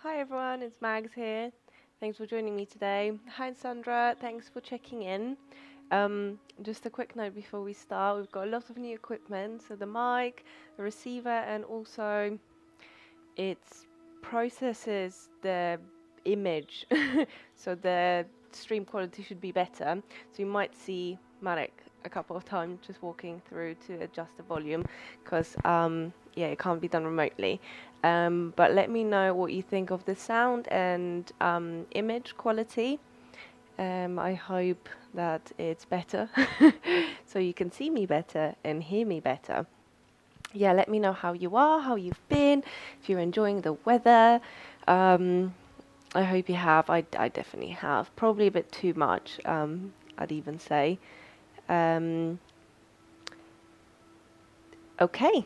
Hi everyone, it's Mags here. Thanks for joining me today. Hi Sandra, thanks for checking in. Just a quick note before we start, we've got a lot of new equipment, so the mic, the receiver, and also it processes the image, so the stream quality should be better. So you might see Marek a couple of times just walking through to adjust the volume, because yeah, it can't be done remotely. But let me know what you think of the sound and image quality. I hope that it's better, so you can see me better and hear me better. Yeah, let me know how you are, how you've been, if you're enjoying the weather. I hope you have. I definitely have. Probably a bit too much, I'd even say. Um, okay.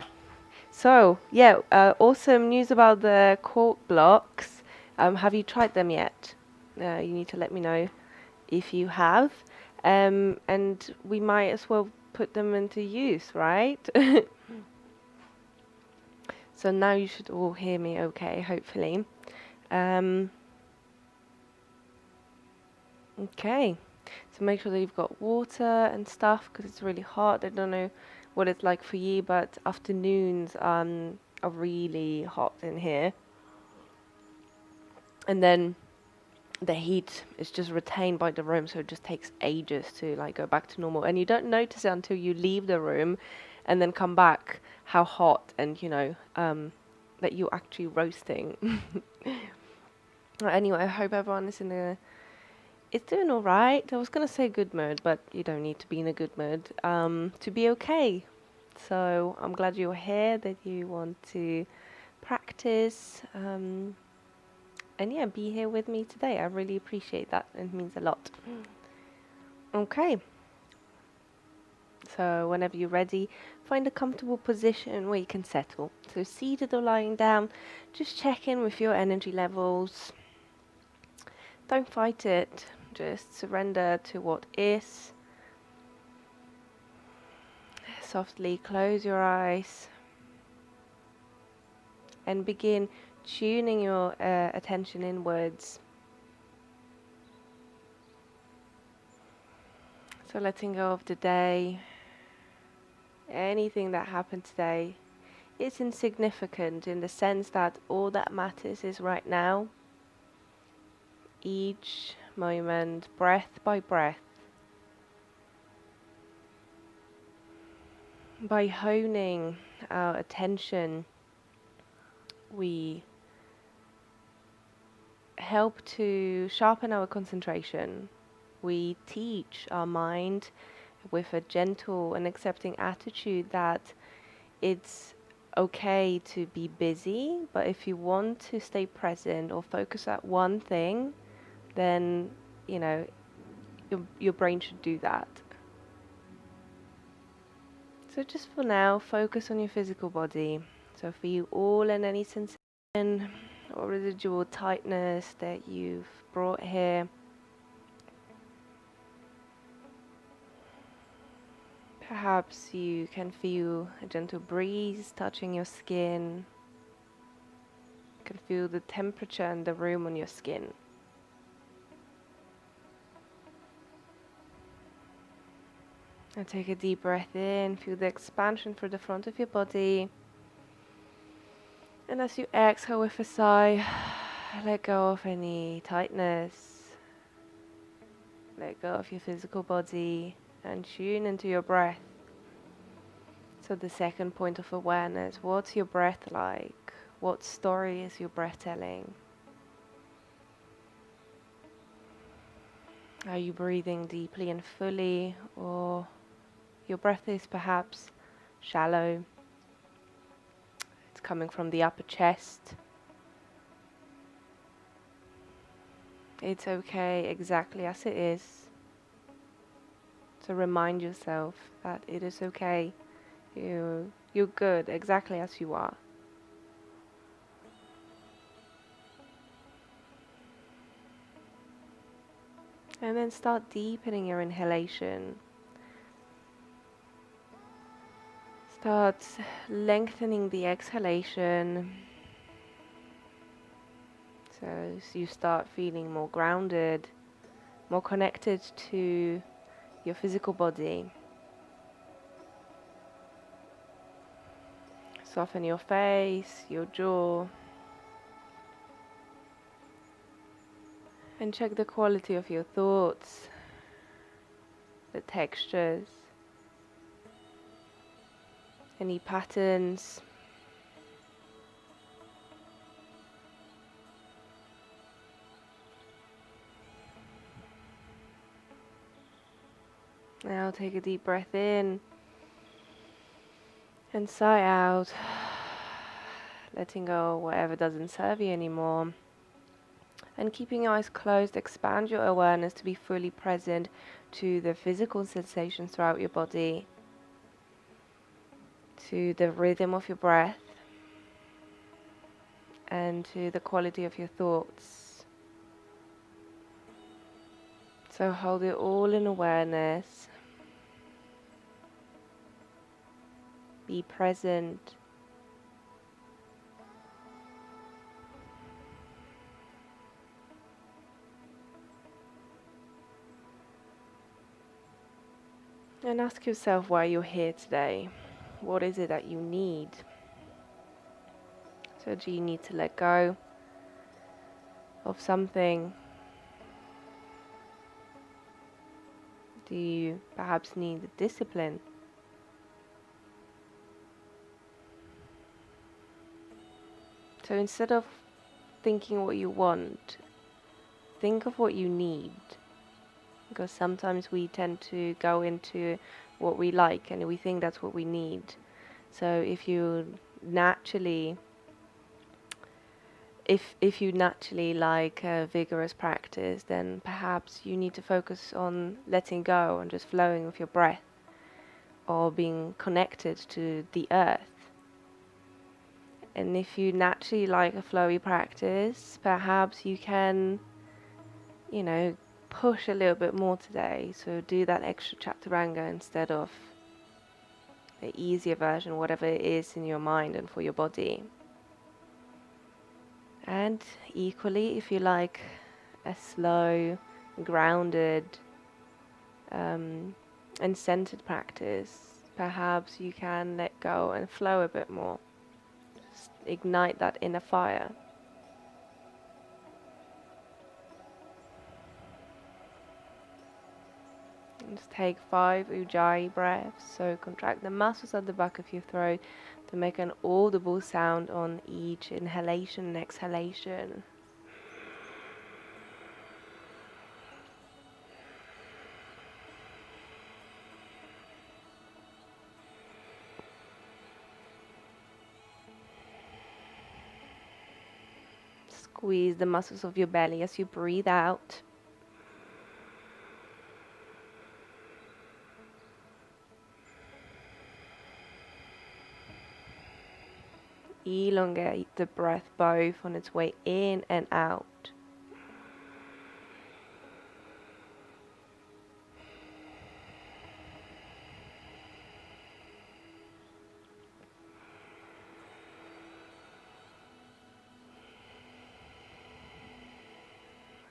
So, yeah, awesome news about the quote blocks. Have you tried them yet? You need to let me know if you have. And we might as well put them into use, right? So now you should all hear me okay, hopefully. Um, okay. So make sure that you've got water and stuff because it's really hot. I don't know what it's like for you, but afternoons are really hot in here. And then the heat is just retained by the room, so it just takes ages to like go back to normal. And you don't notice it until you leave the room and then come back how hot and that you're actually roasting. Anyway, I hope everyone is it's doing all right. I was gonna say good mood, but you don't need to be in a good mood to be okay. So I'm glad you're here, that you want to practice, and yeah, be here with me today. I really appreciate that. It means a lot. Okay. So whenever you're ready, find a comfortable position where you can settle. So seated or lying down, just check in with your energy levels. Don't fight it. Just surrender to what is. Softly close your eyes and begin tuning your attention inwards. So letting go of the day, anything that happened today, is insignificant in the sense that all that matters is right now. Each moment, breath by breath. By honing our attention, we help to sharpen our concentration. We teach our mind with a gentle and accepting attitude that it's okay to be busy, but if you want to stay present or focus at one thing, then you know your brain should do that. So just for now, focus on your physical body. So feel all and any sensation or residual tightness that you've brought here. Perhaps you can feel a gentle breeze touching your skin. You can feel the temperature and the room on your skin. And take a deep breath in, feel the expansion through the front of your body. And as you exhale with a sigh, let go of any tightness. Let go of your physical body and tune into your breath. So the second point of awareness, what's your breath like? What story is your breath telling? Are you breathing deeply and fully, or your breath is perhaps shallow? It's coming from the upper chest. It's okay exactly as it is. So remind yourself that it is okay. You're good exactly as you are. And then start deepening your inhalation. Start lengthening the exhalation. So you start feeling more grounded, more connected to your physical body. Soften your face, your jaw, and check the quality of your thoughts, the textures, any patterns. Now take a deep breath in and sigh out, letting go of whatever doesn't serve you anymore. And keeping your eyes closed, expand your awareness to be fully present to the physical sensations throughout your body, to the rhythm of your breath, and to the quality of your thoughts. So hold it all in awareness. Be present. And ask yourself why you're here today. What is it that you need? So do you need to let go of something? Do you perhaps need the discipline? So instead of thinking what you want, think of what you need. Because sometimes we tend to go into what we like and we think that's what we need. So if you naturally like vigorous practice, then perhaps you need to focus on letting go and just flowing with your breath, or being connected to the earth. And if you naturally like a flowy practice, perhaps you can, push a little bit more today. So do that extra chaturanga instead of the easier version, whatever it is in your mind and for your body. And equally, if you like a slow, grounded, and centered practice, perhaps you can let go and flow a bit more. Just ignite that inner fire. Just take 5 ujjayi breaths, so contract the muscles at the back of your throat to make an audible sound on each inhalation and exhalation. Squeeze the muscles of your belly as you breathe out. Elongate the breath both on its way in and out.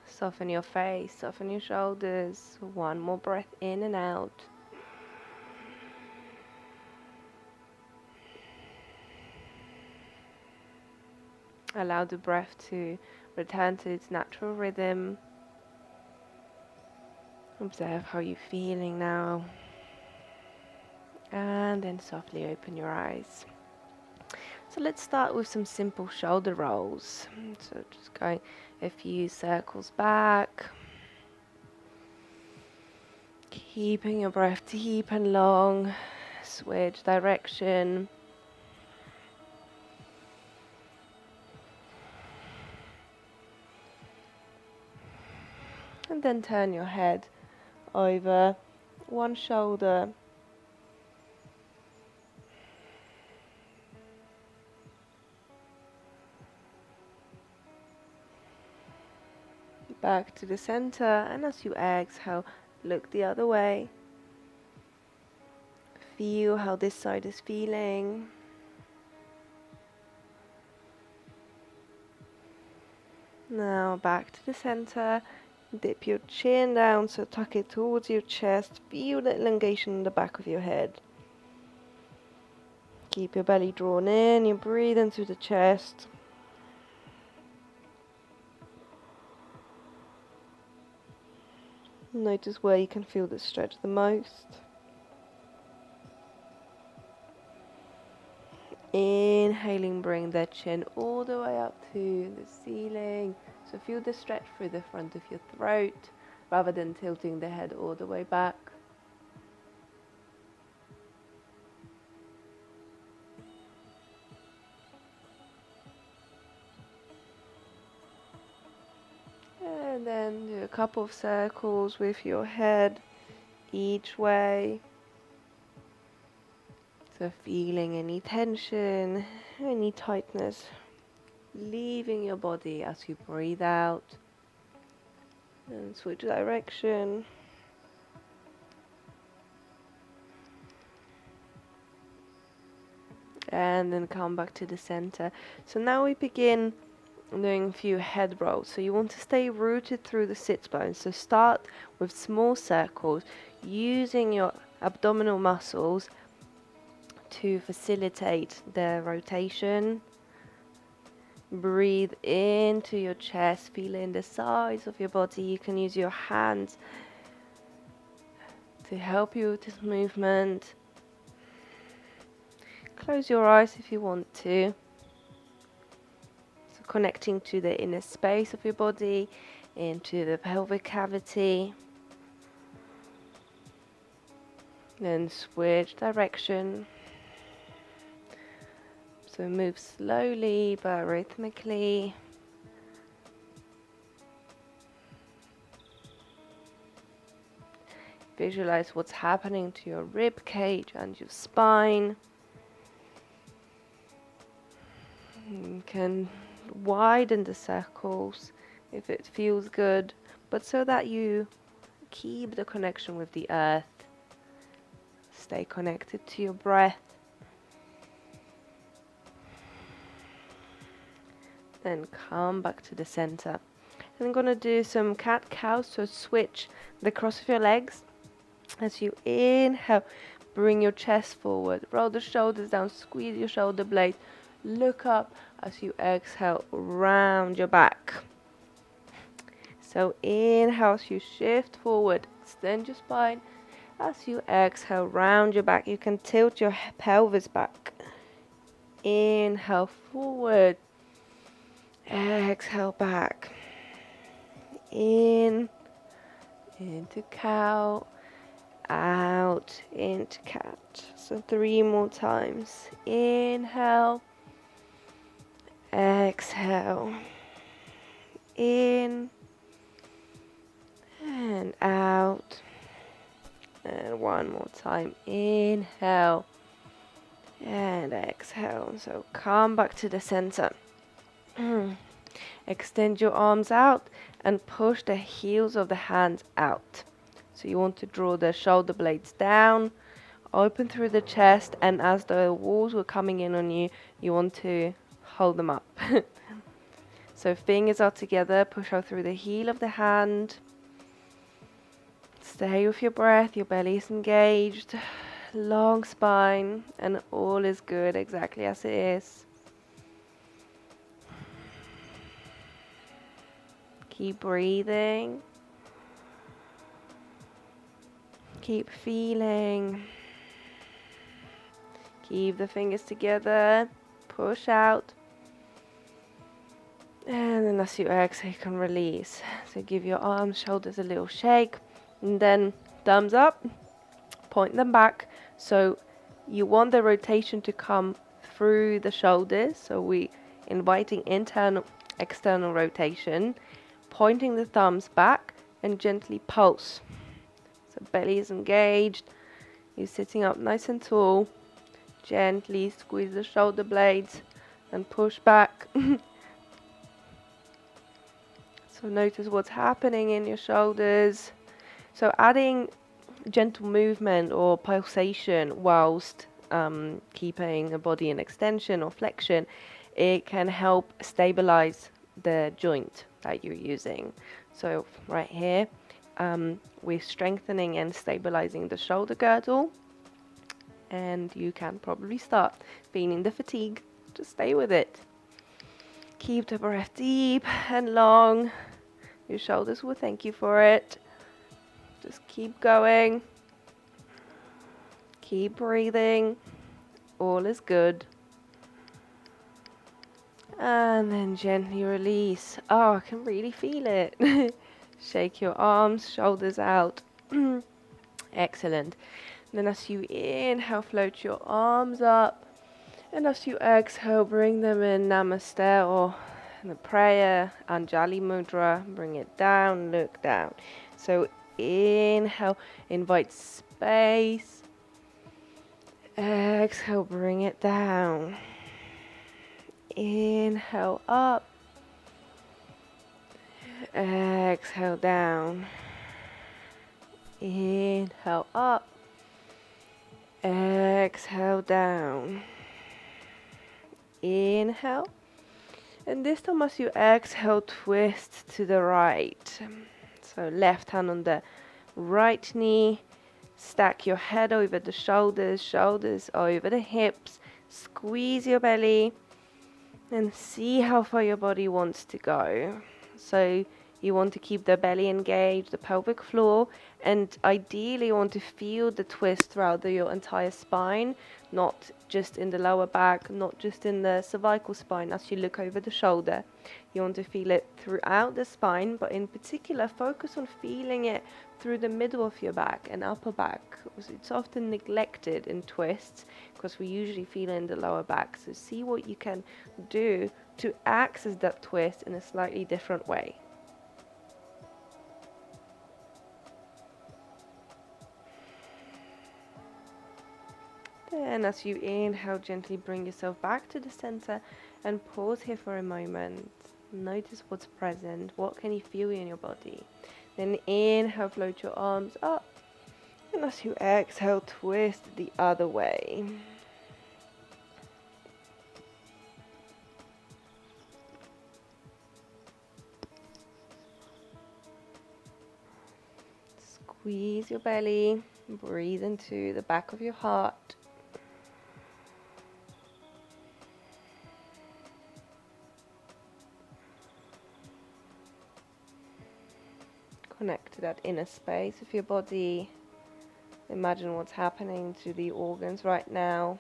Soften your face, soften your shoulders. One more breath in and out. Allow the breath to return to its natural rhythm. Observe how you're feeling now. And then softly open your eyes. So let's start with some simple shoulder rolls. So just going a few circles back. Keeping your breath deep and long. Switch direction. And then turn your head over one shoulder. Back to the center, and as you exhale, look the other way. Feel how this side is feeling. Now back to the center. Dip your chin down, so tuck it towards your chest. Feel the elongation in the back of your head. Keep your belly drawn in. You breathe into the chest. Notice where you can feel the stretch the most. Inhaling, bring that chin all the way up to the ceiling. So feel the stretch through the front of your throat rather than tilting the head all the way back. And then do a couple of circles with your head each way. So feeling any tension, any tightness, leaving your body as you breathe out. And switch direction. And then come back to the center. So now we begin doing a few head rolls. So you want to stay rooted through the sit bones. So start with small circles, using your abdominal muscles to facilitate the rotation. Breathe into your chest, feeling the size of your body. You can use your hands to help you with this movement. Close your eyes if you want to. So connecting to the inner space of your body, into the pelvic cavity. Then switch direction. So move slowly but rhythmically. Visualize what's happening to your rib cage and your spine. You can widen the circles if it feels good, but so that you keep the connection with the earth. Stay connected to your breath. Then come back to the center. And I'm going to do some cat-cow, so switch the cross of your legs. As you inhale, bring your chest forward, roll the shoulders down, squeeze your shoulder blades, look up. As you exhale, round your back. So inhale, as you shift forward, extend your spine. As you exhale, round your back. You can tilt your pelvis back. Inhale forward. Exhale back. In, into cow. Out, into cat. So 3 more times. Inhale. Exhale. In. And out. And 1 more time. Inhale. And exhale. So come back to the center. Extend your arms out and push the heels of the hands out. So you want to draw the shoulder blades down, open through the chest, and as the walls were coming in on you, you want to hold them up. So fingers are together, push out through the heel of the hand. Stay with your breath, your belly is engaged, long spine, and all is good exactly as it is. Keep breathing. Keep feeling. Keep the fingers together. Push out. And then as you exhale, you can release. So give your arms, shoulders a little shake. And then thumbs up. Point them back. So you want the rotation to come through the shoulders. So we inviting internal, external rotation. Pointing the thumbs back and gently pulse. So belly is engaged. You're sitting up nice and tall. Gently squeeze the shoulder blades and push back. So notice what's happening in your shoulders. So adding gentle movement or pulsation whilst keeping the body in extension or flexion, it can help stabilize the joint that you're using. So right here, we're strengthening and stabilizing the shoulder girdle, and you can probably start feeling the fatigue. Just stay with it. Keep the breath deep and long. Your shoulders will thank you for it. Just keep going. Keep breathing. All is good. And then gently release. Oh, I can really feel it. Shake your arms, shoulders out. Excellent. Then as you inhale, float your arms up. And as you exhale, bring them in Namaste or the prayer, Anjali Mudra. Bring it down, look down. So inhale, invite space. Exhale, bring it down. Inhale up. Exhale down. Inhale up. Exhale down. Inhale. And this time as you exhale, twist to the right. So left hand on the right knee. Stack your head over the shoulders, shoulders over the hips. Squeeze your belly and see how far your body wants to go. So you want to keep the belly engaged, the pelvic floor, and ideally you want to feel the twist throughout your entire spine, not just in the lower back, not just in the cervical spine as you look over the shoulder. You want to feel it throughout the spine, but in particular focus on feeling it through the middle of your back and upper back. It's often neglected in twists because we usually feel it in the lower back. So see what you can do to access that twist in a slightly different way. Then as you inhale, gently bring yourself back to the center and pause here for a moment. Notice what's present. What can you feel in your body? Then inhale, float your arms up. And as you exhale, twist the other way. Squeeze your belly. Breathe into the back of your heart. Connect to that inner space of your body. Imagine what's happening to the organs right now.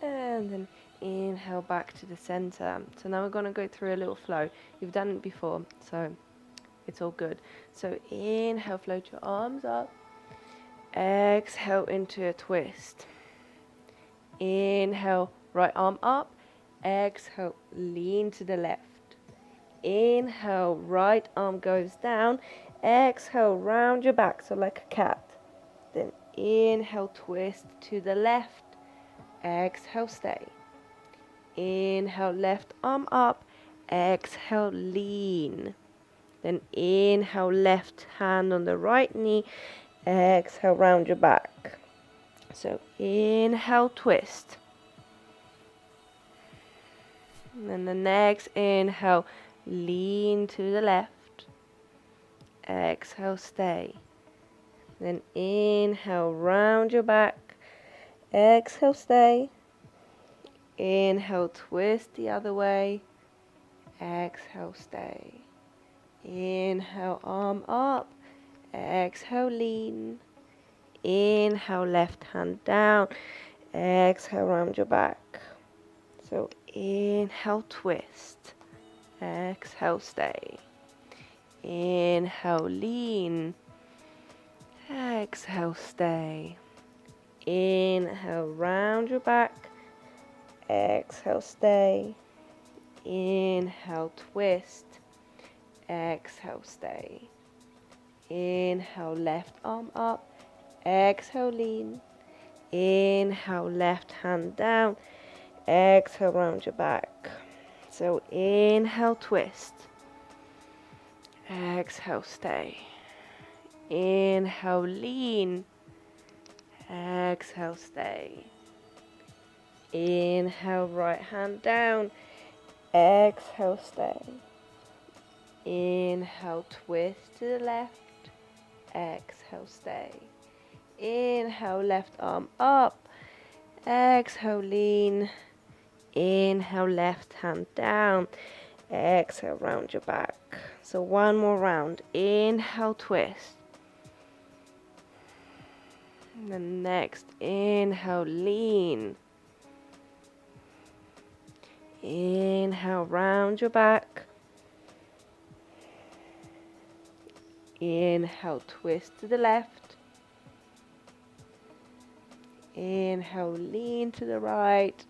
And then inhale back to the center. So now we're going to go through a little flow. You've done it before, so it's all good. So inhale, float your arms up. Exhale into a twist. Inhale, right arm up. Exhale, lean to the left. Inhale, right arm goes down. Exhale, round your back, so like a cat. Then inhale, twist to the left. Exhale, stay. Inhale, left arm up. Exhale, lean. Then inhale, left hand on the right knee. Exhale, round your back. So inhale, twist. And then the next inhale, lean to the left. Exhale, stay. Then inhale, round your back. Exhale, stay. Inhale, twist the other way. Exhale, stay. Inhale, arm up. Exhale, lean. Inhale, left hand down. Exhale, round your back. So inhale, twist. Exhale, stay. Inhale, lean. Exhale, stay. Inhale, round your back. Exhale, stay. Inhale, twist. Exhale, stay. Inhale, left arm up. Exhale, lean. Inhale, left hand down. Exhale, round your back. So inhale, twist. Exhale, stay. Inhale, lean. Exhale, stay. Inhale, right hand down. Exhale, stay. Inhale, twist to the left. Exhale, stay. Inhale, left arm up. Exhale, lean. Inhale, left hand down. Exhale, round your back. So one more round. Inhale, twist. And then next, inhale, lean. Inhale, round your back. Inhale, twist to the left. Inhale, lean to the right.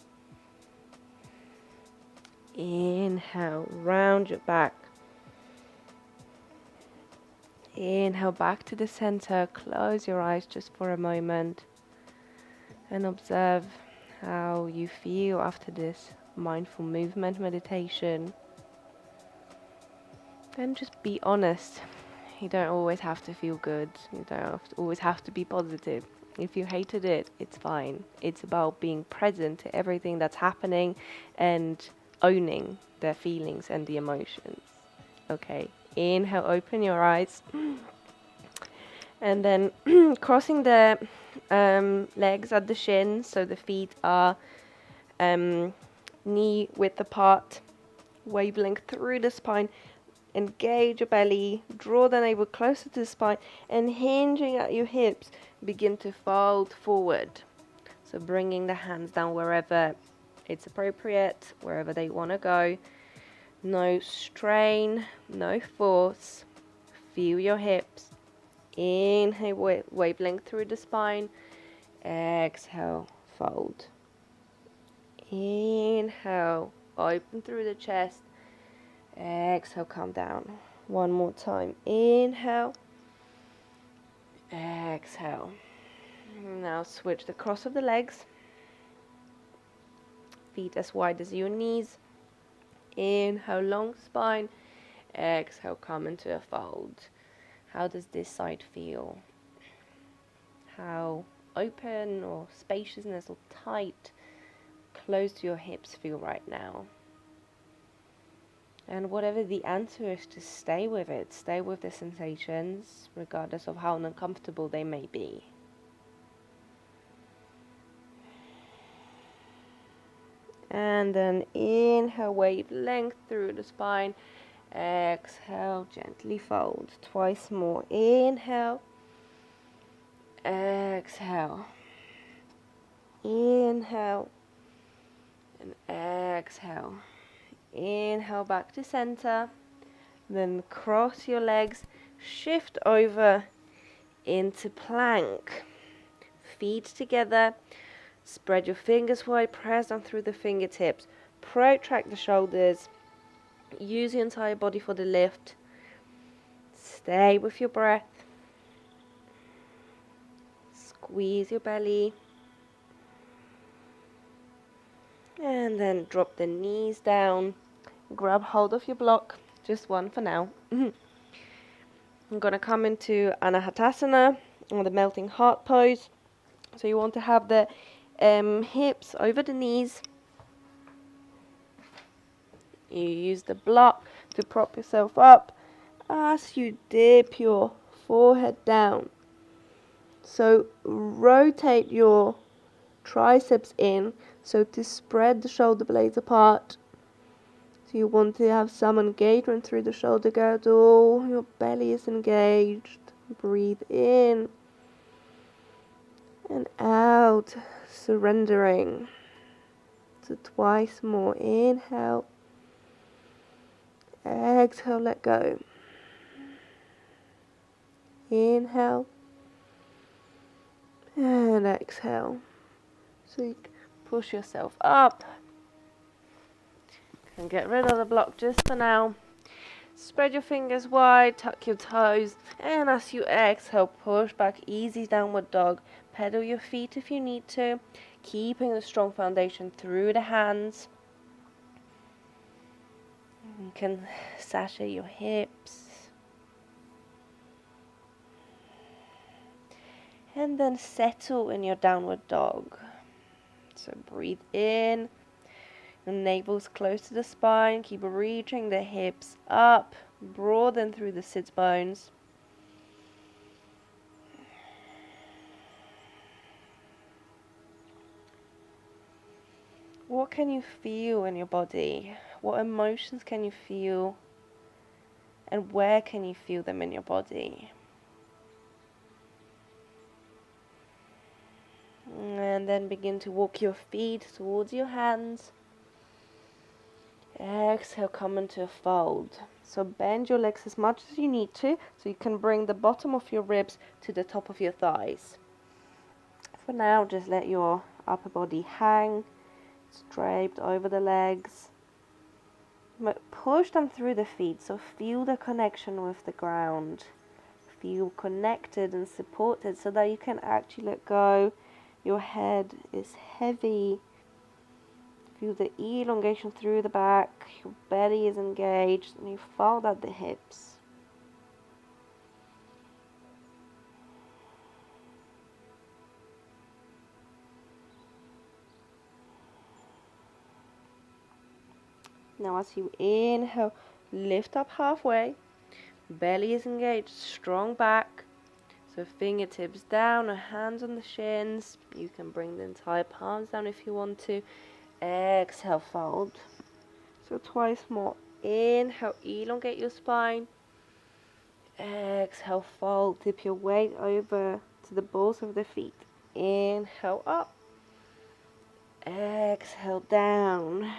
Inhale, round your back. Inhale, back to the center. Close your eyes just for a moment and observe how you feel after this mindful movement meditation. And just be honest. You don't always have to feel good. You don't always have to be positive. If you hated it, it's fine. It's about being present to everything that's happening and owning the feelings and the emotions. Okay, inhale, open your eyes. And then crossing the legs at the shins, so the feet are knee width apart, wavelength through the spine. Engage your belly, draw the navel closer to the spine, and hinging at your hips, begin to fold forward. So bringing the hands down wherever it's appropriate, wherever they want to go. No strain, no force. Feel your hips. Inhale, wavelength through the spine. Exhale, fold. Inhale, open through the chest. Exhale, come down. One more time. Inhale. Exhale. Now switch the cross of the legs. Feet as wide as your knees. Inhale, long spine. Exhale, come into a fold. How does this side feel? How open or spaciousness or tight, close to your hips feel right now? And whatever the answer is, just stay with it. Stay with the sensations, regardless of how uncomfortable they may be. And then inhale, wavelength through the spine. Exhale, gently fold. Twice more. Inhale. Exhale. Inhale. And exhale. Inhale, back to center. Then cross your legs. Shift over into plank. Feet together. Spread your fingers wide. Press down through the fingertips. Protract the shoulders. Use your entire body for the lift. Stay with your breath. Squeeze your belly. And then drop the knees down. Grab hold of your block. Just one for now. I'm going to come into Anahatasana, or the melting heart pose. So you want to have the hips over the knees. You use the block to prop yourself up as you dip your forehead down. So rotate your triceps in, so to spread the shoulder blades apart. So you want to have some engagement through the shoulder girdle. Your belly is engaged. Breathe in and out, surrendering. So twice more. Inhale. Exhale, let go. Inhale. And exhale. So you push yourself up. And get rid of the block just for now. Spread your fingers wide, tuck your toes. And as you exhale, push back, easy downward dog. Pedal your feet if you need to. Keeping a strong foundation through the hands. You can sashay your hips. And then settle in your downward dog. So breathe in. The navel's close to the spine. Keep reaching the hips up. Broaden through the sits bones. What can you feel in your body? What emotions can you feel? And where can you feel them in your body? And then begin to walk your feet towards your hands. Exhale, come into a fold. So bend your legs as much as you need to, so you can bring the bottom of your ribs to the top of your thighs. For now, just let your upper body hang, draped over the legs. Push them through the feet, so feel the connection with the ground. Feel connected and supported so that you can actually let go. Your head is heavy. Feel the elongation through the back. Your belly is engaged and you fold out the hips. Now as you inhale, lift up halfway. Belly is engaged, strong back. So fingertips down or hands on the shins. You can bring the entire palms down if you want to. Exhale, fold. So twice more. Inhale, elongate your spine. Exhale, fold. Tip your weight over to the balls of the feet. Inhale, up. Exhale, down.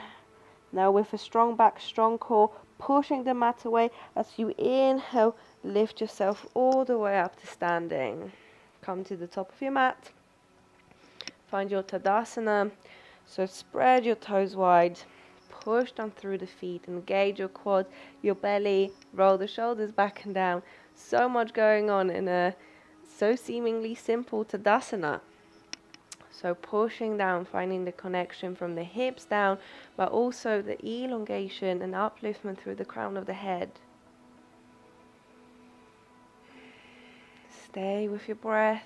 Now with a strong back, strong core, pushing the mat away. As you inhale, lift yourself all the way up to standing. Come to the top of your mat. Find your Tadasana. So spread your toes wide. Push down through the feet. Engage your quads, your belly. Roll the shoulders back and down. So much going on in a so seemingly simple Tadasana. So pushing down, finding the connection from the hips down, but also the elongation and upliftment through the crown of the head. Stay with your breath.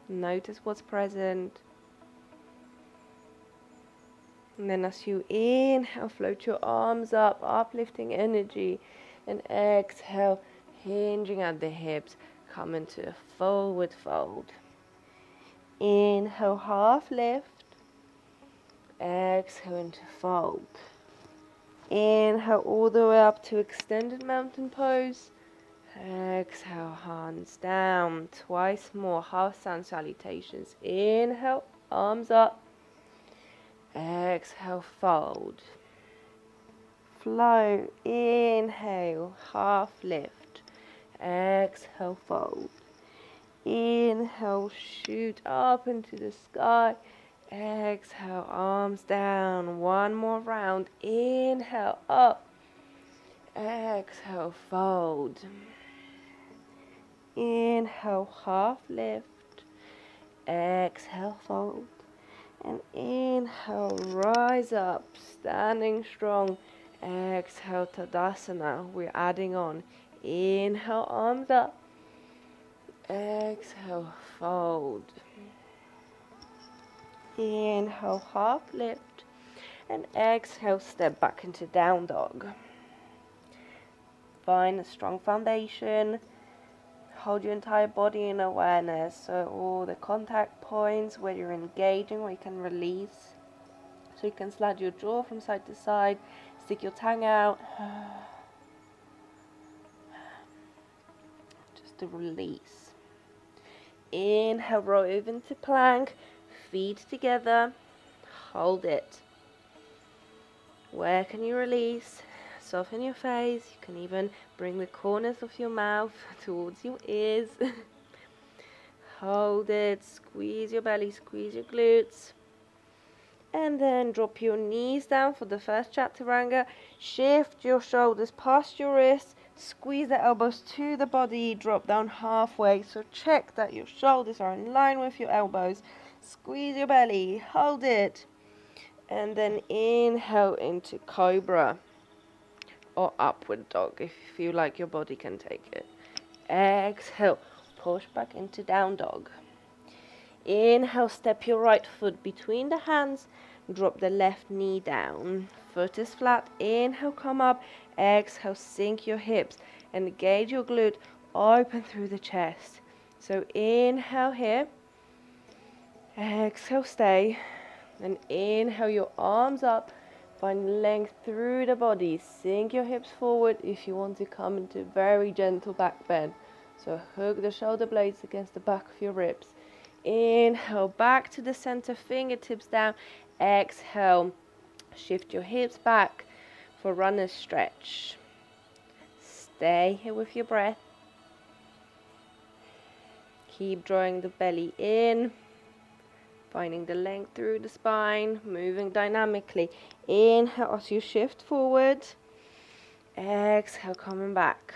Notice what's present. And then as you inhale, float your arms up, uplifting energy. And exhale, hinging at the hips. Come into a forward fold. Inhale, half lift. Exhale into fold. Inhale all the way up to extended mountain pose. Exhale, hands down. Twice more, half sun salutations. Inhale, arms up. Exhale, fold. Flow. Inhale, half lift. Exhale, fold. Inhale, shoot up into the sky. Exhale, arms down. One more round. Inhale, up. Exhale, fold. Inhale, half lift. Exhale, fold. And inhale, rise up, standing strong. Exhale, Tadasana. We're adding on. Inhale, arms up. Exhale, fold. Inhale, half lift. And exhale, step back into down dog. Find a strong foundation. Hold your entire body in awareness. So all the contact points where you're engaging, where you can release. So you can slide your jaw from side to side. Stick your tongue out. Just to release. Inhale, roll over into plank, feet together, hold it. Where can you release? Soften your face. You can even bring the corners of your mouth towards your ears. Hold it, squeeze your belly, squeeze your glutes. And then drop your knees down for the first chaturanga. Shift your shoulders past your wrists. Squeeze the elbows to the body, drop down halfway. So check that your shoulders are in line with your elbows. Squeeze your belly, hold it. And then inhale into cobra or upward dog if you feel like your body can take it. Exhale, push back into down dog. Inhale, step your right foot between the hands. drop the left knee down. Foot is flat. Inhale, come up. Exhale, sink your hips. Engage your glute. Open through the chest. So inhale here. Exhale, stay. And inhale your arms up. Find length through the body. Sink your hips forward if you want to come into very gentle back bend. So hook the shoulder blades against the back of your ribs. Inhale, back to the center, fingertips down. Exhale, shift your hips back for runner's stretch. Stay here with your breath. Keep drawing the belly in. Finding the length through the spine, moving dynamically. Inhale as you shift forward. Exhale, coming back.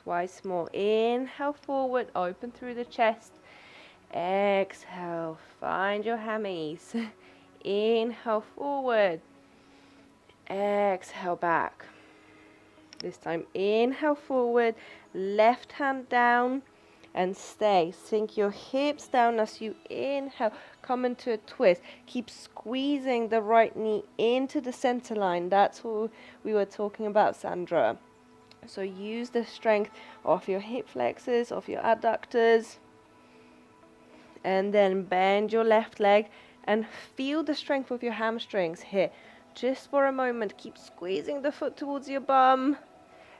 Twice more. Inhale forward, open through the chest. Exhale, find your hammies. Inhale forward. Exhale back. This time inhale forward, left hand down. And stay. Sink your hips down as you inhale. Come into a twist. Keep squeezing the right knee into the center line. That's what we were talking about, Sandra. So use the strength of your hip flexors, of your adductors. And then bend your left leg and feel the strength of your hamstrings here. Just for a moment, keep squeezing the foot towards your bum.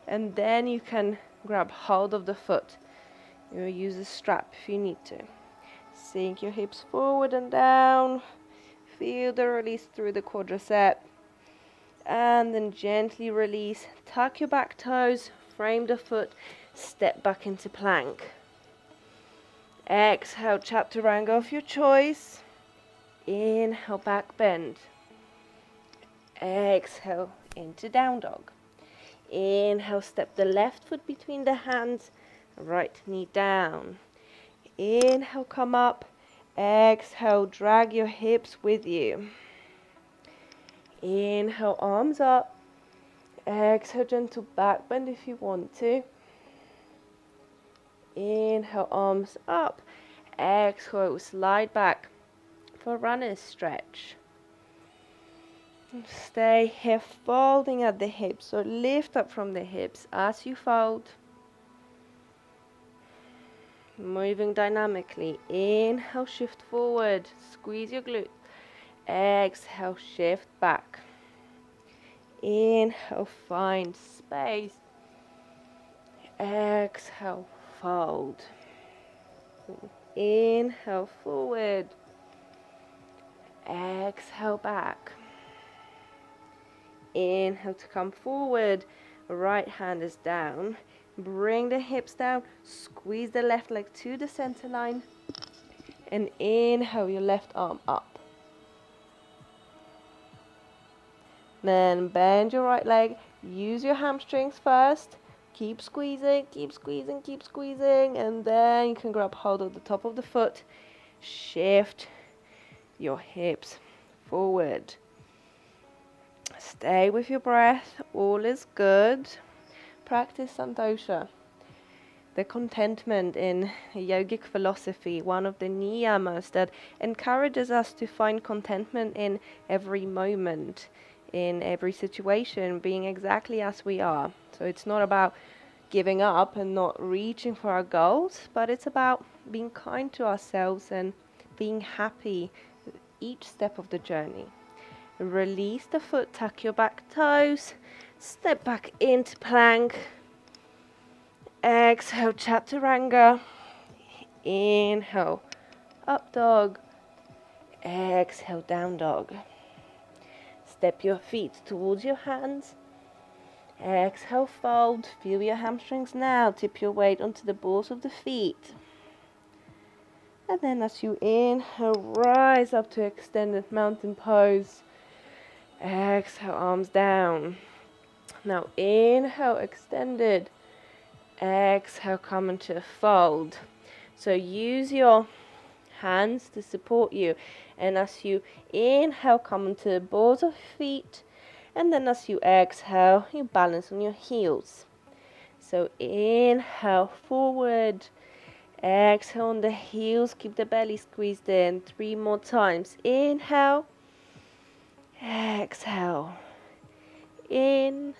And then you can grab hold of the foot. You'll use a strap if you need to. Sink your hips forward and down. Feel the release through the quadricep. And then gently release. Tuck your back toes. Frame the foot. Step back into plank. Exhale, chaturanga of your choice. Inhale, back bend. Exhale, into down dog. Inhale, step the left foot between the hands. Right knee down. Inhale, come up. Exhale, drag your hips with you. Inhale, arms up. Exhale, gentle back bend if you want to. Inhale, arms up. Exhale, slide back for runner's stretch. Stay here, folding at the hips. So lift up from the hips as you fold. Moving dynamically. Inhale, shift forward. Squeeze your glute. Exhale, shift back. Inhale, find space. Exhale, fold. Inhale, forward. Exhale, back. Inhale to come forward. Right hand is down. Bring the hips down, squeeze the left leg to the center line, and inhale your left arm up. Then bend your right leg, use your hamstrings first, keep squeezing, keep squeezing, keep squeezing, and then you can grab hold of the top of the foot, shift your hips forward. Stay with your breath, all is good. Practice santosha, the contentment in yogic philosophy, one of the niyamas that encourages us to find contentment in every moment, in every situation, being exactly as we are. So it's not about giving up and not reaching for our goals, but it's about being kind to ourselves and being happy each step of the journey. Release the foot, tuck your back toes. Step back into plank. Exhale, chaturanga. Inhale, up dog. Exhale, down dog. Step your feet towards your hands. Exhale, fold. Feel your hamstrings now. Tip your weight onto the balls of the feet. And then as you inhale, rise up to extended mountain pose. Exhale, arms down. Now inhale, extended. Exhale, come into a fold. So use your hands to support you. And as you inhale, come into the balls of feet. And then as you exhale, you balance on your heels. So inhale, forward. Exhale on the heels. Keep the belly squeezed in. 3 more times. Inhale. Exhale. In,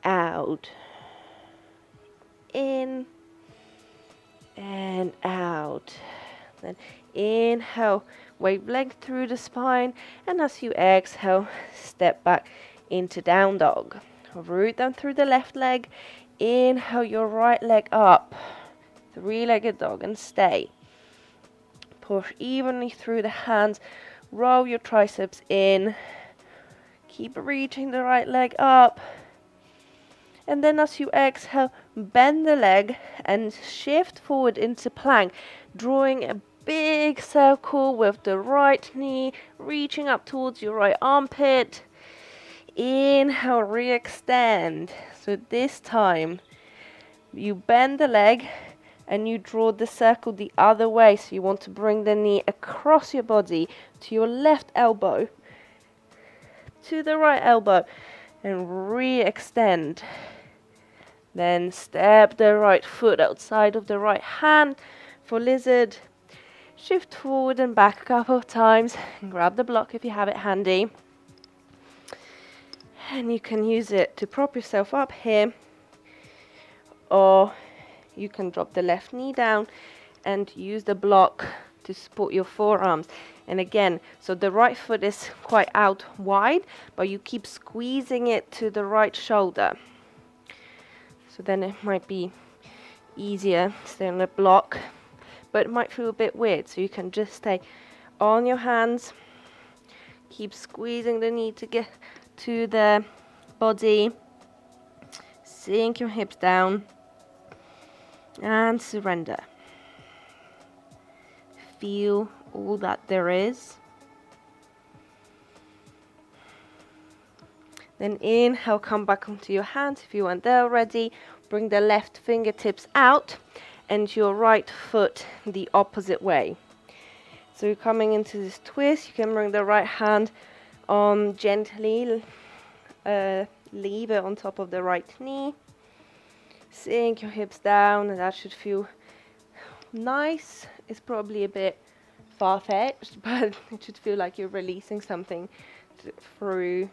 out. In and out. Then inhale, wave leg through the spine, and as you exhale, step back into down dog. Root down through the left leg. Inhale your right leg up. Three-legged dog and stay. Push evenly through the hands. Roll your triceps in. Keep reaching the right leg up. And then as you exhale, bend the leg and shift forward into plank, drawing a big circle with the right knee, reaching up towards your right armpit. Inhale, re-extend. So this time, you bend the leg and you draw the circle the other way. So you want to bring the knee across your body to your left elbow, to the right elbow, and re-extend. Then step the right foot outside of the right hand for lizard. Shift forward and back a couple of times. And grab the block if you have it handy. And you can use it to prop yourself up here. Or you can drop the left knee down and use the block to support your forearms. And again, so the right foot is quite out wide, but you keep squeezing it to the right shoulder. So then it might be easier to stay on the block, but it might feel a bit weird. So you can just stay on your hands, keep squeezing the knee to get to the body, sink your hips down, and surrender. Feel all that there is. Then inhale, come back onto your hands if you weren't there already. Bring the left fingertips out and your right foot the opposite way. So you're coming into this twist. You can bring the right hand on gently, leave it on top of the right knee. Sink your hips down, and that should feel nice. It's probably a bit far-fetched, but it should feel like you're releasing something through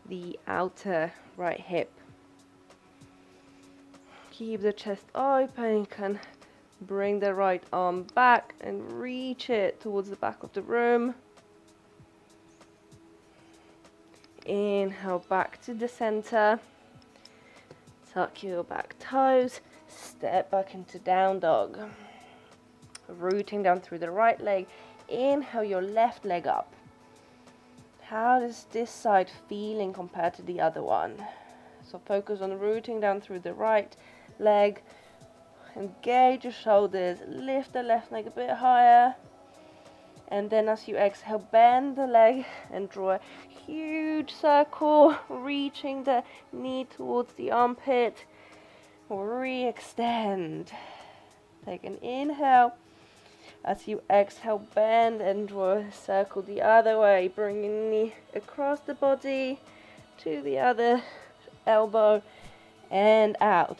the outer right hip. Keep the chest open. You can bring the right arm back and reach it towards the back of the room. Inhale back to the center. Tuck your back toes. Step back into down dog. Rooting down through the right leg. Inhale your left leg up. How does this side feeling compared to the other one? So focus on rooting down through the right leg. Engage your shoulders. Lift the left leg a bit higher. And then as you exhale, bend the leg and draw a huge circle, reaching the knee towards the armpit. Re-extend. Take an inhale. As you exhale, bend and draw a circle the other way, bringing the knee across the body to the other elbow and out.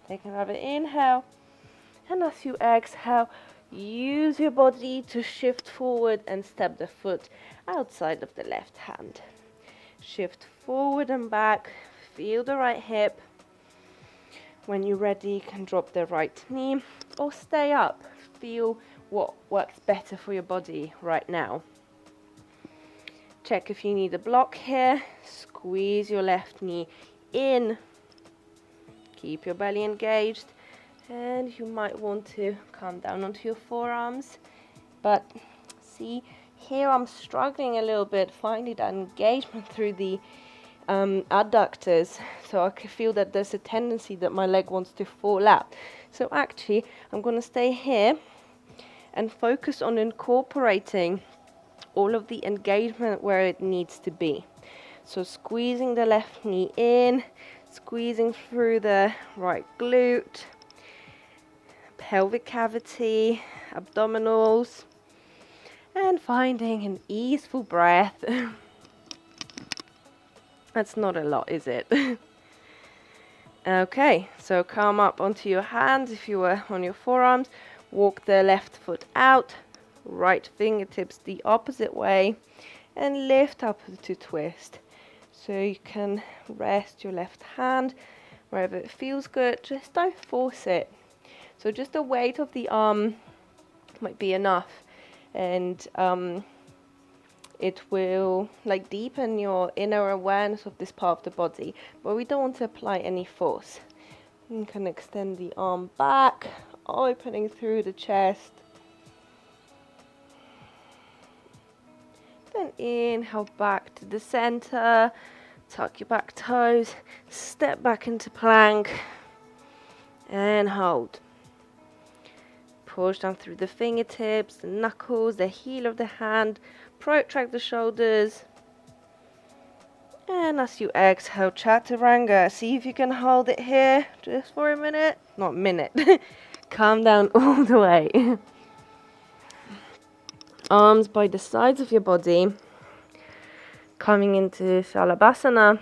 Take another inhale, and as you exhale, use your body to shift forward and step the foot outside of the left hand. Shift forward and back, feel the right hip. When you're ready, you can drop the right knee or stay up. Feel what works better for your body right now. Check if you need a block here. Squeeze your left knee in. Keep your belly engaged. And you might want to come down onto your forearms. But see, here I'm struggling a little bit finding that engagement through the adductors. So I can feel that there's a tendency that my leg wants to fall out. So actually, I'm going to stay here and focus on incorporating all of the engagement where it needs to be. So squeezing the left knee in, squeezing through the right glute, pelvic cavity, abdominals, and finding an easeful breath. That's not a lot, is it? Okay, so come up onto your hands if you were on your forearms. Walk the left foot out, right fingertips the opposite way, and lift up to twist. So you can rest your left hand wherever it feels good, just don't force it. So just the weight of the arm might be enough, and it will like deepen your inner awareness of this part of the body, but we don't want to apply any force. You can extend the arm back, opening through the chest. Then inhale back to the center, tuck your back toes, step back into plank, and hold. Push down through the fingertips, the knuckles, the heel of the hand, protract the shoulders. And as you exhale, chaturanga, see if you can hold it here just for a minute. Not minute. Calm down all the way. Arms by the sides of your body, coming into Shalabhasana.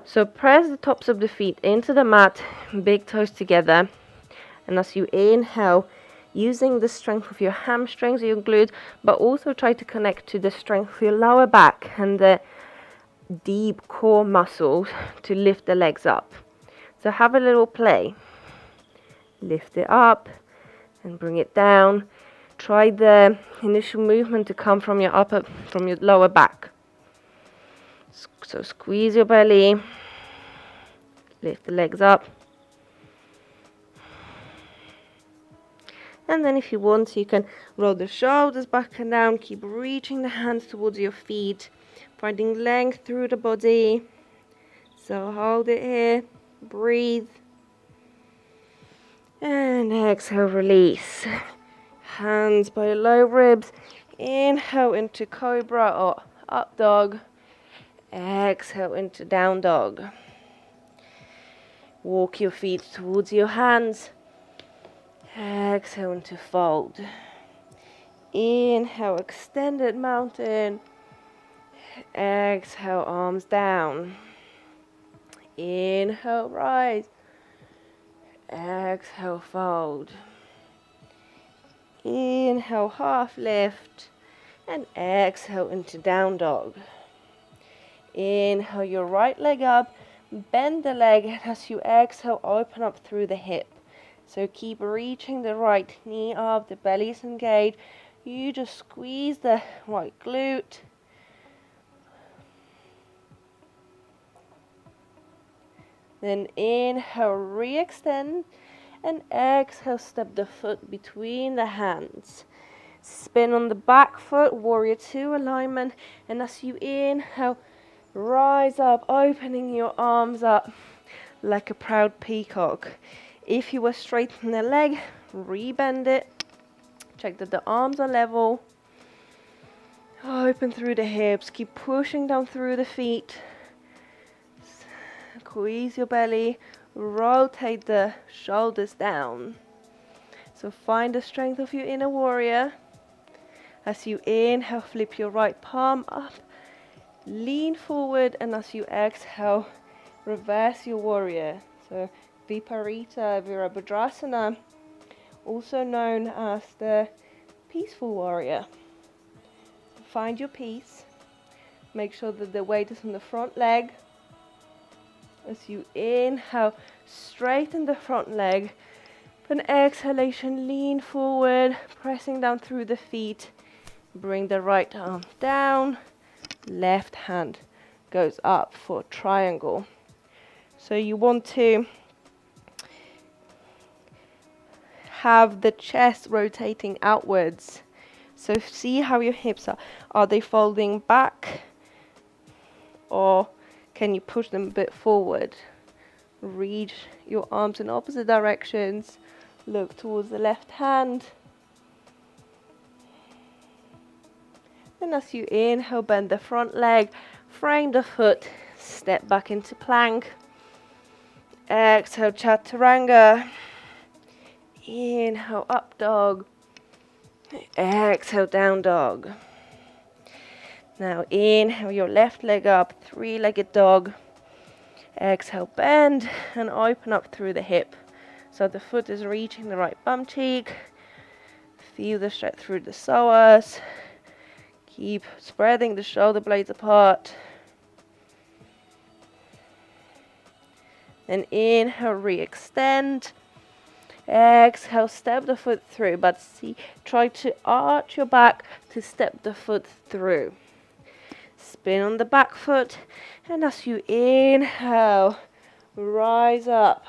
So press the tops of the feet into the mat, big toes together. And as you inhale, using the strength of your hamstrings, your glutes, but also try to connect to the strength of your lower back and the deep core muscles to lift the legs up. So have a little play. Lift it up and bring it down. Try the initial movement to come from your lower back. So squeeze your belly, lift the legs up. And then if you want, you can roll the shoulders back and down, keep reaching the hands towards your feet, finding length through the body. So hold it here, breathe. And exhale, release. Hands by your low ribs. Inhale into cobra or up dog. Exhale into down dog. Walk your feet towards your hands. Exhale into fold. Inhale, extended mountain. Exhale, arms down. Inhale, rise. Exhale, fold. Inhale, half lift. And exhale into down dog. Inhale your right leg up. Bend the leg, and as you exhale, open up through the hip. So keep reaching the right knee up, the belly's engaged. You just squeeze the right glute. Then inhale, re-extend, and exhale, step the foot between the hands. Spin on the back foot, warrior two alignment, and as you inhale, rise up, opening your arms up like a proud peacock. If you were straighten the leg, rebend it. Check that the arms are level. Open through the hips, keep pushing down through the feet. Squeeze your belly, rotate the shoulders down. So find the strength of your inner warrior. As you inhale, flip your right palm up, lean forward, and as you exhale, reverse your warrior. So Viparita Virabhadrasana, also known as the peaceful warrior. Find your peace. Make sure that the weight is on the front leg. As you inhale, straighten the front leg. An exhalation, lean forward, pressing down through the feet. Bring the right arm down. Left hand goes up for triangle. So you want to have the chest rotating outwards. So see how your hips are. Are they folding back, or can you push them a bit forward? Reach your arms in opposite directions. Look towards the left hand. And as you inhale, bend the front leg, frame the foot, step back into plank. Exhale, chaturanga. Inhale, up dog. Exhale, down dog. Now inhale your left leg up, three-legged dog. Exhale, bend and open up through the hip. So the foot is reaching the right bum cheek. Feel the stretch through the psoas. Keep spreading the shoulder blades apart. And inhale, re-extend. Exhale, step the foot through, but try to arch your back to step the foot through. Spin on the back foot, and as you inhale, rise up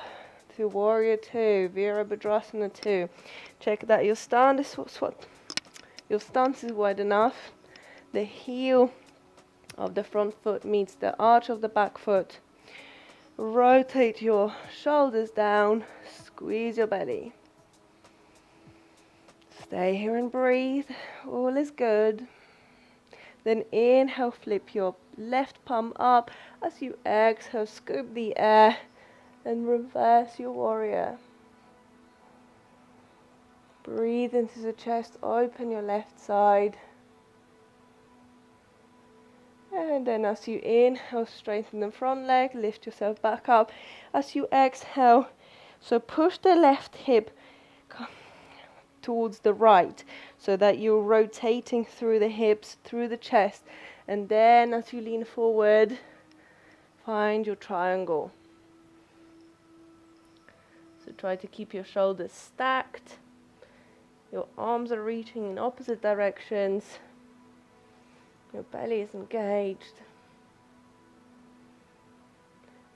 to Warrior 2, Virabhadrasana 2. Check that your stance is wide enough. The heel of the front foot meets the arch of the back foot. Rotate your shoulders down, squeeze your belly. Stay here and breathe, all is good. Then inhale, flip your left palm up. As you exhale, scoop the air and reverse your warrior. Breathe into the chest, open your left side. And then as you inhale, straighten the front leg, lift yourself back up. As you exhale, so push the left hip towards the right so that you're rotating through the hips, through the chest. And then as you lean forward, find your triangle. So try to keep your shoulders stacked. Your arms are reaching in opposite directions. Your belly is engaged.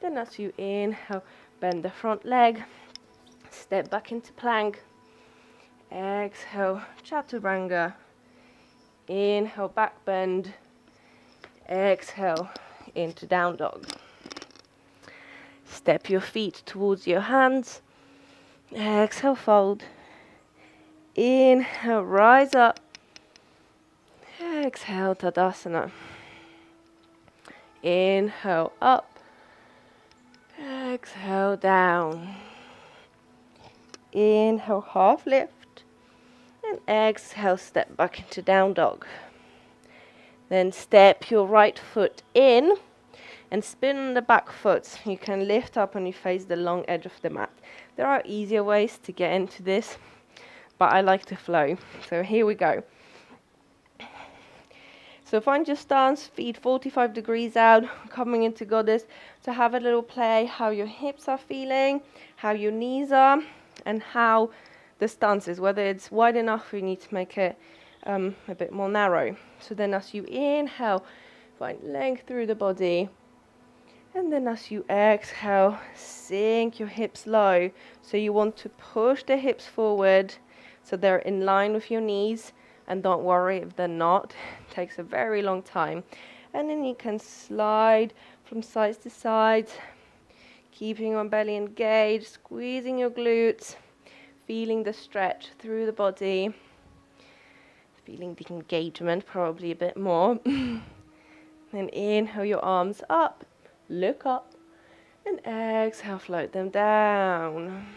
Then as you inhale, bend the front leg, step back into plank. Exhale, chaturanga. Inhale, back bend. Exhale, into down dog. Step your feet towards your hands. Exhale, fold. Inhale, rise up. Exhale, Tadasana. Inhale, up. Exhale, down. Inhale, half lift. And exhale, step back into down dog. Then step your right foot in and spin on the back foot. You can lift up and you face the long edge of the mat. There are easier ways to get into this, but I like to flow. So here we go. So find your stance, feet 45 degrees out, coming into goddess. So have a little play how your hips are feeling, how your knees are, and how the stance is, whether it's wide enough or you need to make it a bit more narrow. So then as you inhale, find length through the body. And then as you exhale, sink your hips low. So you want to push the hips forward so they're in line with your knees. And don't worry if they're not. It takes a very long time. And then you can slide from side to side, keeping your belly engaged, squeezing your glutes, feeling the stretch through the body, feeling the engagement probably a bit more. Then inhale your arms up, look up, and exhale, float them down.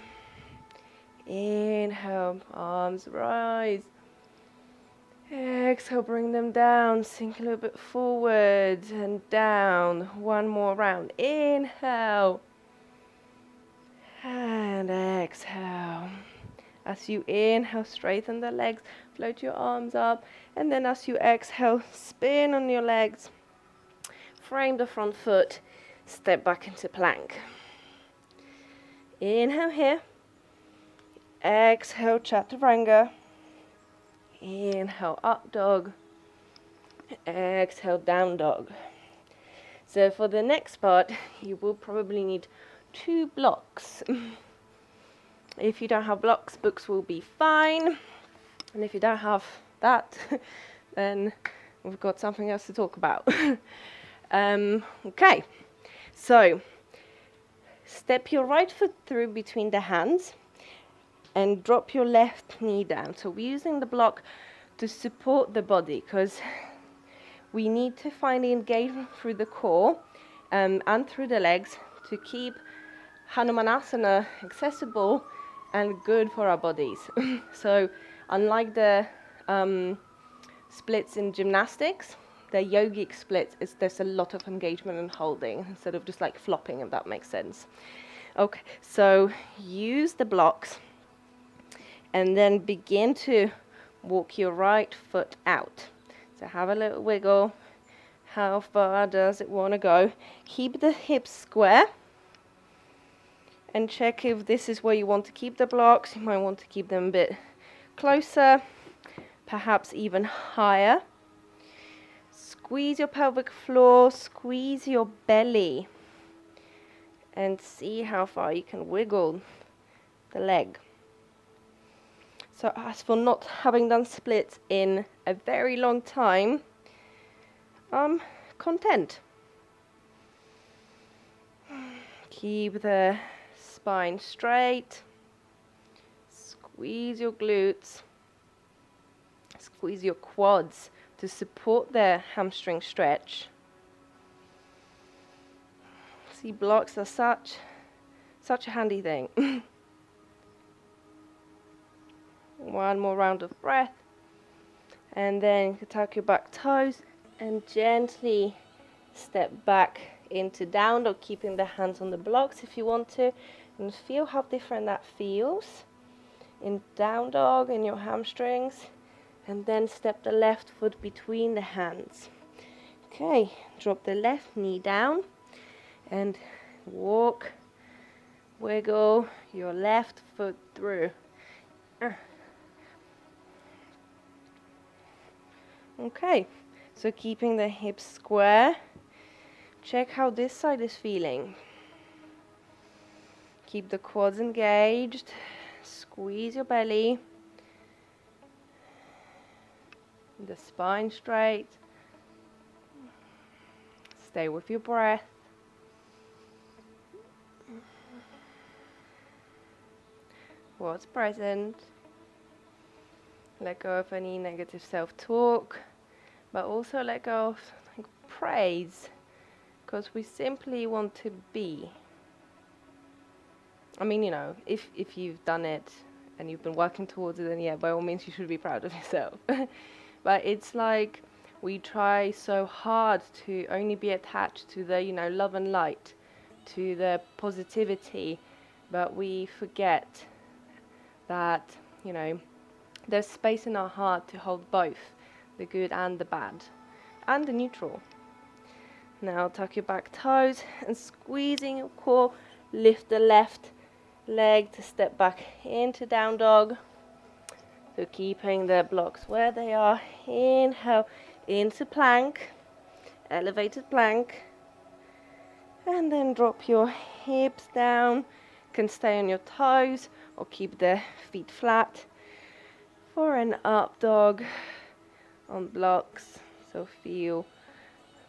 Inhale, arms rise. Exhale, bring them down, sink a little bit forward and down. One more round. Inhale. And exhale. As you inhale, straighten the legs, float your arms up. And then as you exhale, spin on your legs. Frame the front foot, step back into plank. Inhale here. Exhale, chaturanga. Inhale, up dog. Exhale, down dog. So for the next part, you will probably need 2 blocks. If you don't have blocks, books will be fine. And if you don't have that, then we've got something else to talk about. Okay, so step your right foot through between the hands and drop your left knee down. So we're using the block to support the body because we need to find the engagement through the core and through the legs to keep Hanumanasana accessible and good for our bodies. So unlike the splits in gymnastics, the yogic splits, there's a lot of engagement and holding instead of just like flopping, if that makes sense. Okay, so use the blocks and then begin to walk your right foot out. So have a little wiggle. How far does it want to go? Keep the hips square and check if this is where you want to keep the blocks. You might want to keep them a bit closer, perhaps even higher. Squeeze your pelvic floor, squeeze your belly, and see how far you can wiggle the leg. So as for not having done splits in a very long time, I'm content. Keep the spine straight. Squeeze your glutes. Squeeze your quads to support the hamstring stretch. See, blocks are such a handy thing. One more round of breath, and then you can tuck your back toes and gently step back into down dog, keeping the hands on the blocks if you want to, and feel how different that feels in down dog in your hamstrings. And then step the left foot between the hands. Okay, drop the left knee down and walk, wiggle your left foot through. Okay, so keeping the hips square. Check how this side is feeling. Keep the quads engaged. Squeeze your belly. The spine straight. Stay with your breath. What's present. Let go of any negative self-talk, but also let go of praise, because we simply want to be. I mean, you know, if you've done it and you've been working towards it, then yeah, by all means you should be proud of yourself. But it's like we try so hard to only be attached to the, love and light, to the positivity, but we forget that, there's space in our heart to hold both the good and the bad, and the neutral. Now tuck your back toes and squeezing your core, lift the left leg to step back into down dog. So keeping the blocks where they are. Inhale into plank, elevated plank, and then drop your hips down. You can stay on your toes or keep the feet flat for an up dog on blocks. So feel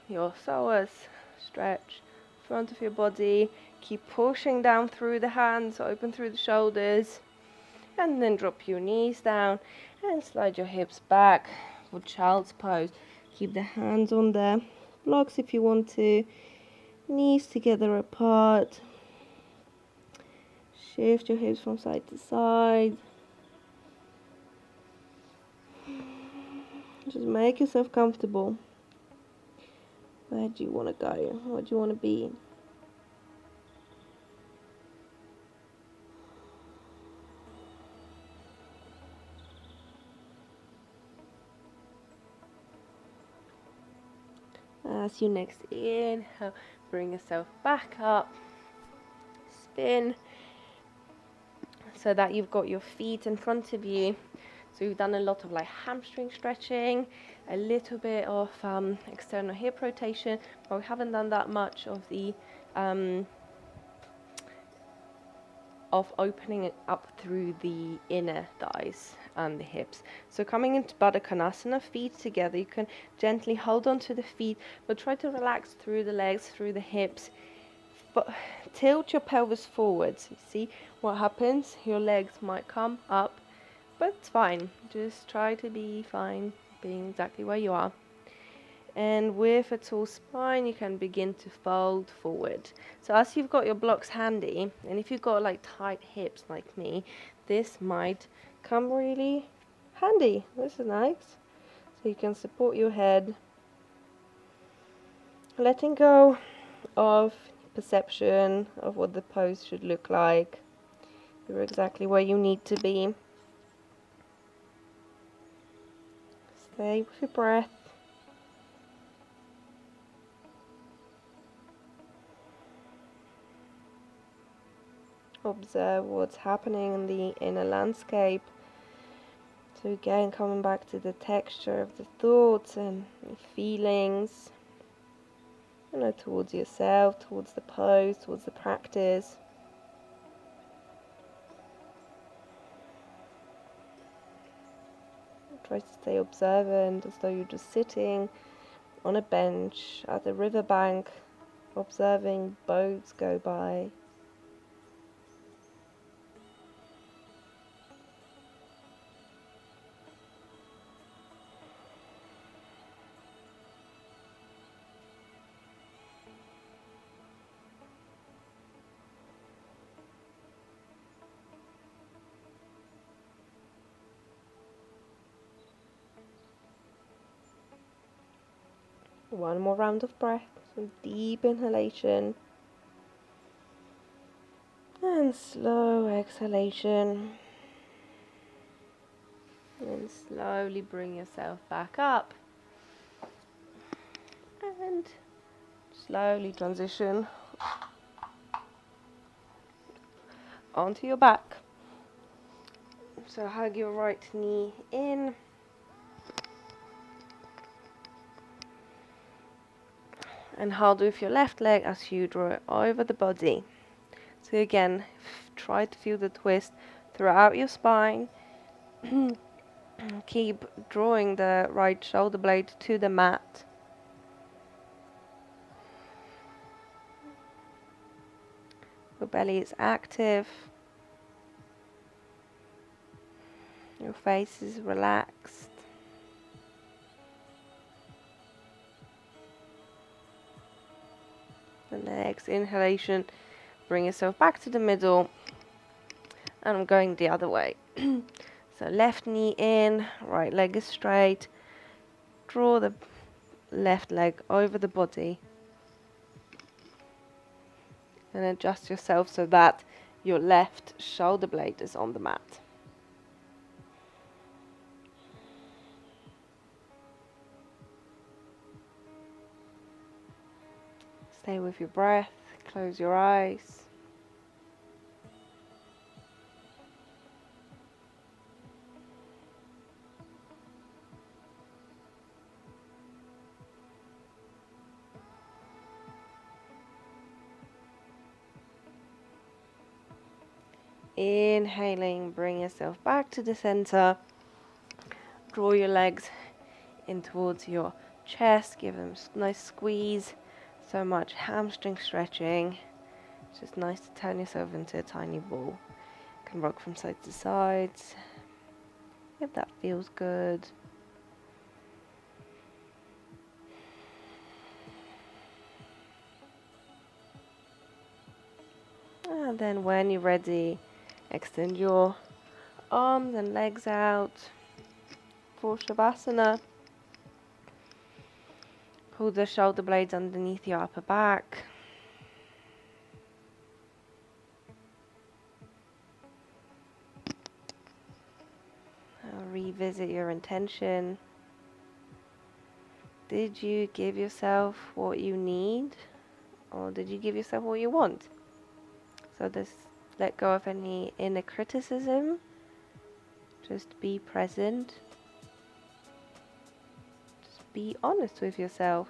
your psoas stretch, front of your body. Keep pushing down through the hands, open through the shoulders, and then drop your knees down and slide your hips back for child's pose. Keep the hands on the blocks if you want to, knees together apart. Shift your hips from side to side. Just make yourself comfortable. Where do you want to go? What do you want to be? As you next inhale, bring yourself back up. Spin so that you've got your feet in front of you. So we've done a lot of hamstring stretching, a little bit of external hip rotation, but we haven't done that much of the of opening it up through the inner thighs and the hips. So coming into Baddha Konasana, feet together, you can gently hold on to the feet, but try to relax through the legs, through the hips. But tilt your pelvis forwards. See what happens? Your legs might come up, but it's fine. Just try to be fine being exactly where you are. And with a tall spine, you can begin to fold forward. So as you've got your blocks handy, and if you've got tight hips like me, this might come really handy. This is nice. So you can support your head, letting go of perception of what the pose should look like. You're exactly where you need to be. Stay with your breath. observe what's happening in the inner landscape. So again, coming back to the texture of the thoughts and the feelings, towards yourself, towards the pose, towards the practice. Try to stay observant, as though you're just sitting on a bench at the riverbank, observing boats go by. One more round of breath, some deep inhalation and slow exhalation. And slowly bring yourself back up and slowly transition onto your back. So hug your right knee in and hold with your left leg as you draw it over the body. So again, try to feel the twist throughout your spine. Keep drawing the right shoulder blade to the mat. Your belly is active. Your face is relaxed. The next inhalation, bring yourself back to the middle. And I'm going the other way. So left knee in, right leg is straight. Draw the left leg over the body. And adjust yourself so that your left shoulder blade is on the mat. Stay with your breath, close your eyes. Inhaling, bring yourself back to the center. Draw your legs in towards your chest, give them a nice squeeze. So much hamstring stretching. It's just nice to turn yourself into a tiny ball. You can rock from side to side. If that feels good. And then when you're ready, extend your arms and legs out for Shavasana. Pull the shoulder blades underneath your upper back. Now revisit your intention. Did you give yourself what you need, or did you give yourself what you want? So just let go of any inner criticism. Just be present. Just be honest with yourself.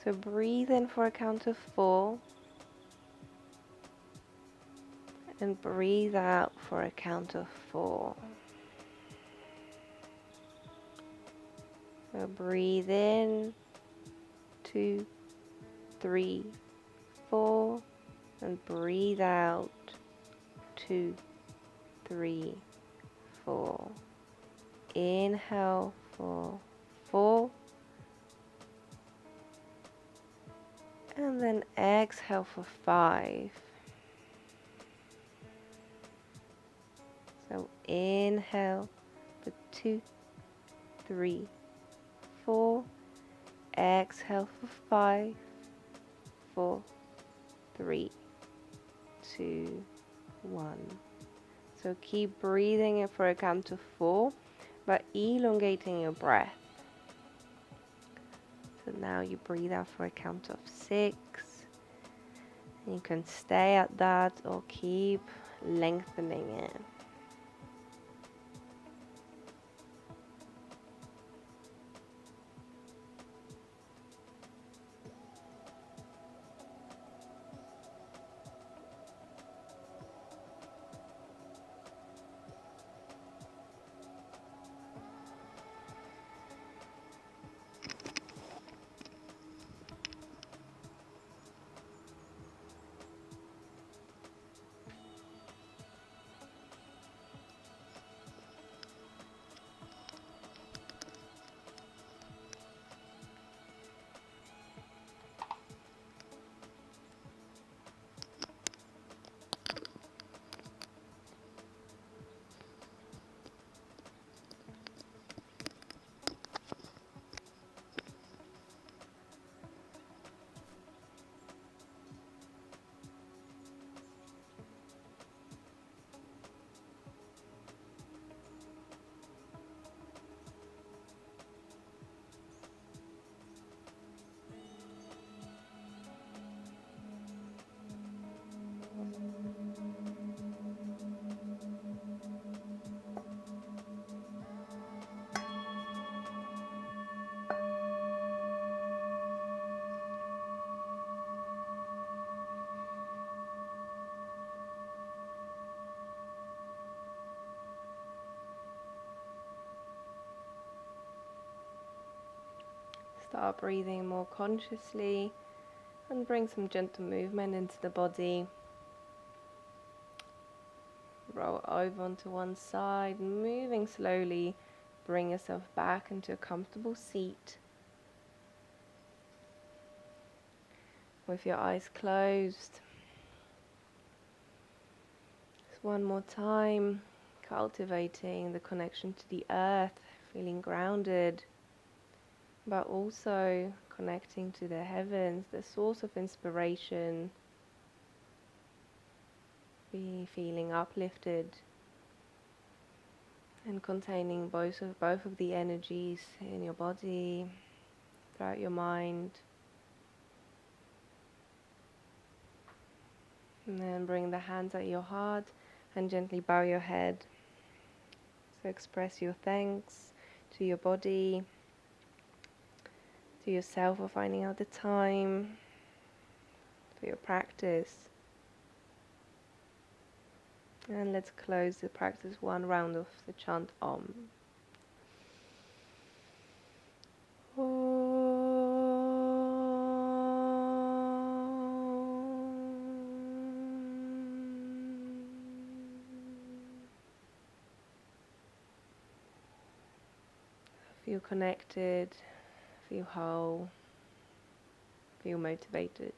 So breathe in for a count of 4. And breathe out for a count of 4. So breathe in, 2, 3, 4, and breathe out, 2, 3, 4. Inhale for 4. And then exhale for 5. So inhale for 2, 3, 4. Exhale for 5, 4, 3, 2, 1. So keep breathing in for a count of 4, but elongating your breath. So now you breathe out for a count of 6. You can stay at that or keep lengthening it. Start breathing more consciously and bring some gentle movement into the body. Roll over onto one side, moving slowly. Bring yourself back into a comfortable seat with your eyes closed. Just one more time, cultivating the connection to the earth, feeling grounded, but also connecting to the heavens, the source of inspiration. Be feeling uplifted and containing both of the energies in your body, throughout your mind. And then bring the hands at your heart and gently bow your head. So express your thanks to your body, to yourself for finding out the time, for your practice. And let's close the practice one round of the chant Om. Feel connected, feel whole, feel motivated.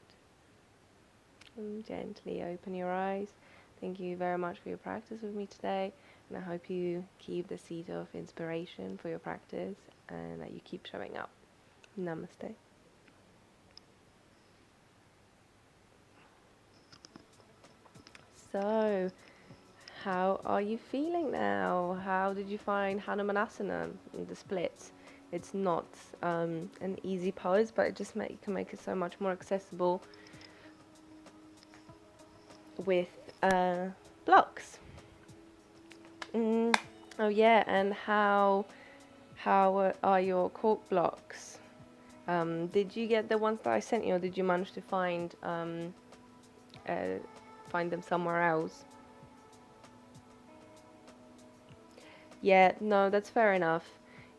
And gently open your eyes. Thank you very much for your practice with me today, and I hope you keep the seed of inspiration for your practice and that you keep showing up. Namaste. So, how are you feeling now? How did you find Hanumanasana in the splits? It's not an easy pose, but it just can make it so much more accessible with blocks. Oh yeah, and how are your cork blocks? Did you get the ones that I sent you, or did you manage to find them somewhere else? Yeah, no, that's fair enough.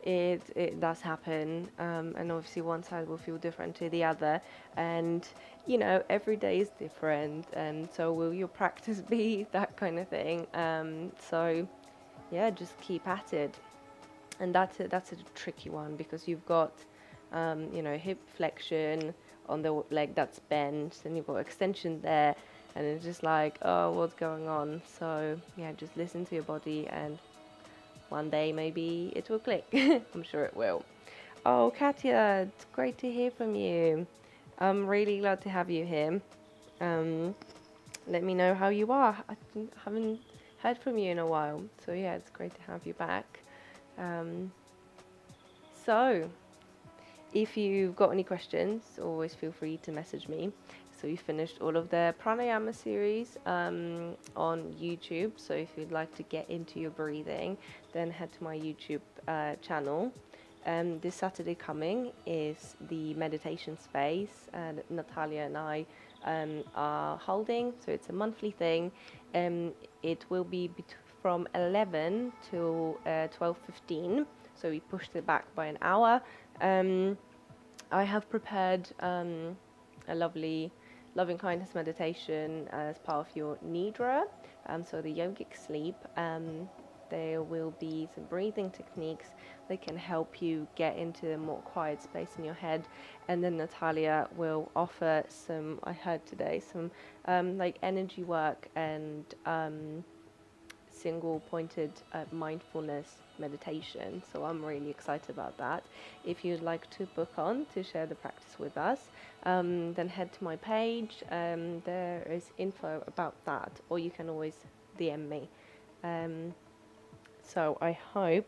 It does happen, and obviously one side will feel different to the other, and you know, every day is different, and so will your practice be, that kind of thing. So yeah, just keep at it. And that's a tricky one, because you've got you know, hip flexion on the leg that's bent, and you've got extension there, and it's just like, oh, what's going on? So yeah, just listen to your body, and one day maybe it will click. I'm sure it will. Oh, Katya, it's great to hear from you. I'm really glad to have you here. Let me know how you are. Haven't heard from you in a while, so yeah, it's great to have you back. Um, so, if you've got any questions, always feel free to message me. So we finished all of the pranayama series on YouTube. So if you'd like to get into your breathing, then head to my YouTube channel. This Saturday coming is the meditation space that Natalia and I are holding. So it's a monthly thing. It will be from 11 to 12:15. So we pushed it back by an hour. I have prepared a lovely loving kindness meditation as part of your nidra, so the yogic sleep. There will be some breathing techniques that can help you get into a more quiet space in your head, and then Natalia will offer some, I heard today, some like energy work and single pointed mindfulness meditation. So I'm really excited about that. If you'd like to book on to share the practice with us, then head to my page. There is info about that, or you can always DM me. So I hope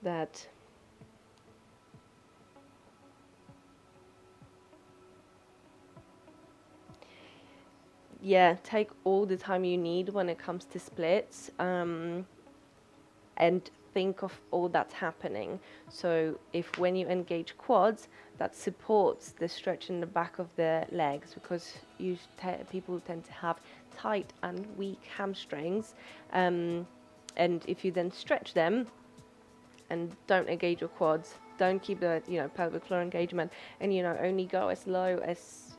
that take all the time you need when it comes to splits, and think of all that's happening. So if when you engage quads, that supports the stretch in the back of the legs, because people tend to have tight and weak hamstrings, and if you then stretch them and don't engage your quads, don't keep the pelvic floor engagement, and only go as low as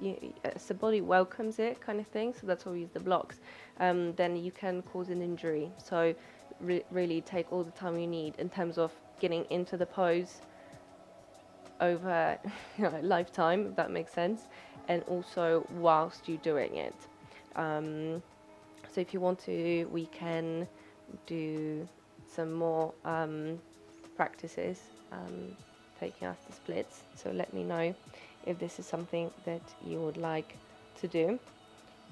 the body welcomes it, kind of thing. So that's why we use the blocks. Then you can cause an injury. So really take all the time you need in terms of getting into the pose over a lifetime, if that makes sense, and also whilst you're doing it. So if you want to, we can do some more practices taking us to splits. So let me know if this is something that you would like to do,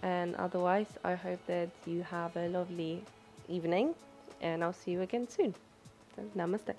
and otherwise I hope that you have a lovely evening, and I'll see you again soon. So namaste.